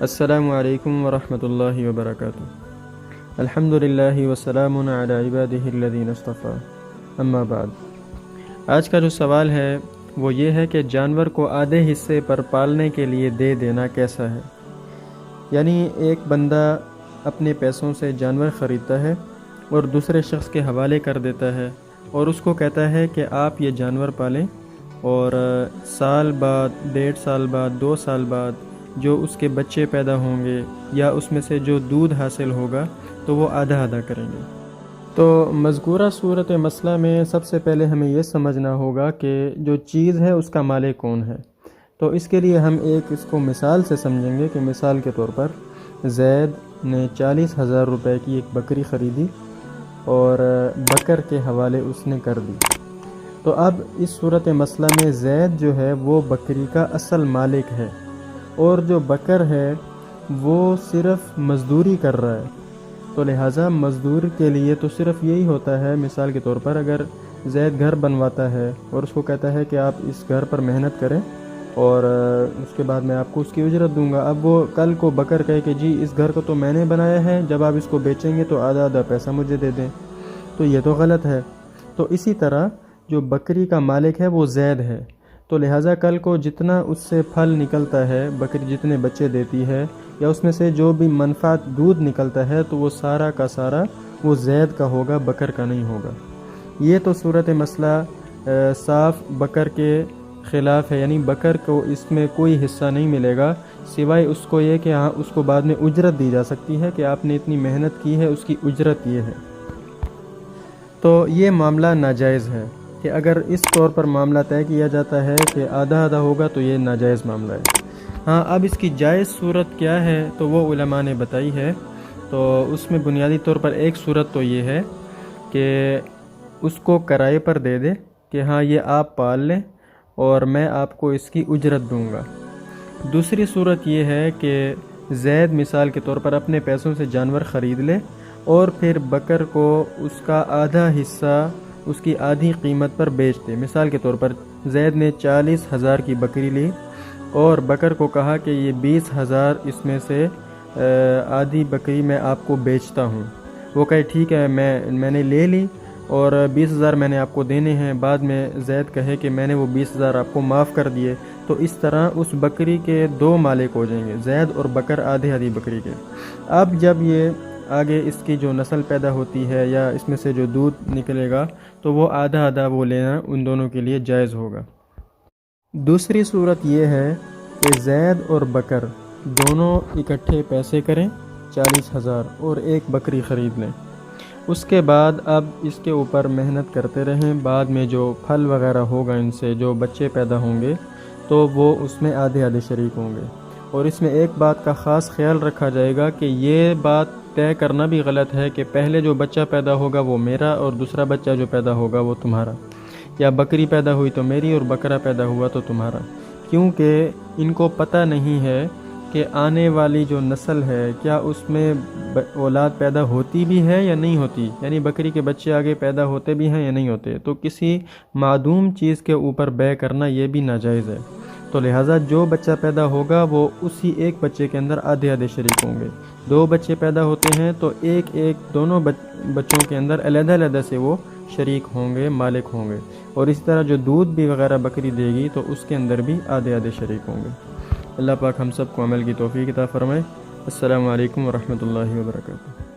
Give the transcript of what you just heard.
السلام علیکم ورحمۃ اللہ وبرکاتہ۔ الحمدللہ وسلام علی عبادہ الذین اصطفیٰ، اما بعد۔ آج کا جو سوال ہے وہ یہ ہے کہ جانور کو آدھے حصے پر پالنے کے لیے دے دینا کیسا ہے؟ یعنی ایک بندہ اپنے پیسوں سے جانور خریدتا ہے اور دوسرے شخص کے حوالے کر دیتا ہے اور اس کو کہتا ہے کہ آپ یہ جانور پالیں، اور سال بعد، 1.5 سال بعد، 2 سال بعد جو اس کے بچے پیدا ہوں گے یا اس میں سے جو دودھ حاصل ہوگا تو وہ آدھا آدھا کریں گے۔ تو مذکورہ صورت مسئلہ میں سب سے پہلے ہمیں یہ سمجھنا ہوگا کہ جو چیز ہے اس کا مالک کون ہے۔ تو اس کے لیے ہم اس کو مثال سے سمجھیں گے کہ مثال کے طور پر زید نے 40,000 روپے کی ایک بکری خریدی اور بکر کے حوالے اس نے کر دی۔ تو اب اس صورت مسئلہ میں زید جو ہے وہ بکری کا اصل مالک ہے، اور جو بکر ہے وہ صرف مزدوری کر رہا ہے۔ تو لہٰذا مزدور کے لیے تو صرف یہی ہوتا ہے، مثال کے طور پر اگر زید گھر بنواتا ہے اور اس کو کہتا ہے کہ آپ اس گھر پر محنت کریں اور اس کے بعد میں آپ کو اس کی اجرت دوں گا، اب وہ کل کو بکر کہے کہ جی اس گھر کو تو میں نے بنایا ہے، جب آپ اس کو بیچیں گے تو آدھا آدھا پیسہ مجھے دے دیں، تو یہ تو غلط ہے۔ تو اسی طرح جو بکری کا مالک ہے وہ زید ہے، تو لہٰذا کل کو جتنا اس سے پھل نکلتا ہے، بکری جتنے بچے دیتی ہے یا اس میں سے جو بھی منفعت دودھ نکلتا ہے تو وہ سارا کا سارا وہ زید کا ہوگا، بکر کا نہیں ہوگا۔ یہ تو صورت مسئلہ صاف بکر کے خلاف ہے، یعنی بکر کو اس میں کوئی حصہ نہیں ملے گا، سوائے اس کو یہ کہ ہاں اس کو بعد میں اجرت دی جا سکتی ہے کہ آپ نے اتنی محنت کی ہے، اس کی اجرت یہ ہے۔ تو یہ معاملہ ناجائز ہے کہ اگر اس طور پر معاملہ طے کیا جاتا ہے کہ آدھا آدھا ہوگا تو یہ ناجائز معاملہ ہے۔ ہاں، اب اس کی جائز صورت کیا ہے تو وہ علماء نے بتائی ہے۔ تو اس میں بنیادی طور پر ایک صورت تو یہ ہے کہ اس کو کرائے پر دے دے کہ ہاں یہ آپ پال لیں اور میں آپ کو اس کی اجرت دوں گا۔ دوسری صورت یہ ہے کہ زید مثال کے طور پر اپنے پیسوں سے جانور خرید لے اور پھر بکر کو اس کا آدھا حصہ اس کی آدھی قیمت پر بیچ دے۔ مثال کے طور پر زید نے 40,000 کی بکری لی اور بکر کو کہا کہ یہ 20,000 اس میں سے آدھی بکری میں آپ کو بیچتا ہوں۔ وہ کہے ٹھیک ہے، میں نے لے لی اور 20,000 میں نے آپ کو دینے ہیں، بعد میں زید کہے کہ میں نے وہ 20,000 آپ کو معاف کر دیے، تو اس طرح اس بکری کے 2 مالک ہو جائیں گے، زید اور بکر آدھی آدھی بکری کے۔ اب جب یہ آگے اس کی جو نسل پیدا ہوتی ہے یا اس میں سے جو دودھ نکلے گا تو وہ آدھا آدھا وہ لینا ان دونوں کے لیے جائز ہوگا۔ دوسری صورت یہ ہے کہ زید اور بکر دونوں اکٹھے پیسے کریں 40,000 اور ایک بکری خرید لیں، اس کے بعد اب اس کے اوپر محنت کرتے رہیں، بعد میں جو پھل وغیرہ ہوگا ان سے جو بچے پیدا ہوں گے تو وہ اس میں آدھے آدھے شریک ہوں گے۔ اور اس میں ایک بات کا خاص خیال رکھا جائے گا کہ یہ بات طے کرنا بھی غلط ہے کہ پہلے جو بچہ پیدا ہوگا وہ میرا اور دوسرا بچہ جو پیدا ہوگا وہ تمہارا، یا بکری پیدا ہوئی تو میری اور بکرا پیدا ہوا تو تمہارا، کیونکہ ان کو پتہ نہیں ہے کہ آنے والی جو نسل ہے کیا اس میں اولاد پیدا ہوتی بھی ہے یا نہیں ہوتی، یعنی بکری کے بچے آگے پیدا ہوتے بھی ہیں یا نہیں ہوتے۔ تو کسی معدوم چیز کے اوپر بیع کرنا یہ بھی ناجائز ہے۔ تو لہٰذا جو بچہ پیدا ہوگا وہ اسی ایک بچے کے اندر آدھے آدھے شریک ہوں گے۔ 2 بچے پیدا ہوتے ہیں تو دونوں بچوں کے اندر علیحدہ علیحدہ سے وہ شریک ہوں گے، مالک ہوں گے، اور اسی طرح جو دودھ بھی وغیرہ بکری دے گی تو اس کے اندر بھی آدھے آدھے شریک ہوں گے۔ اللہ پاک ہم سب کو عمل کی توفیق عطا فرمائے۔ السلام علیکم ورحمۃ اللہ وبرکاتہ۔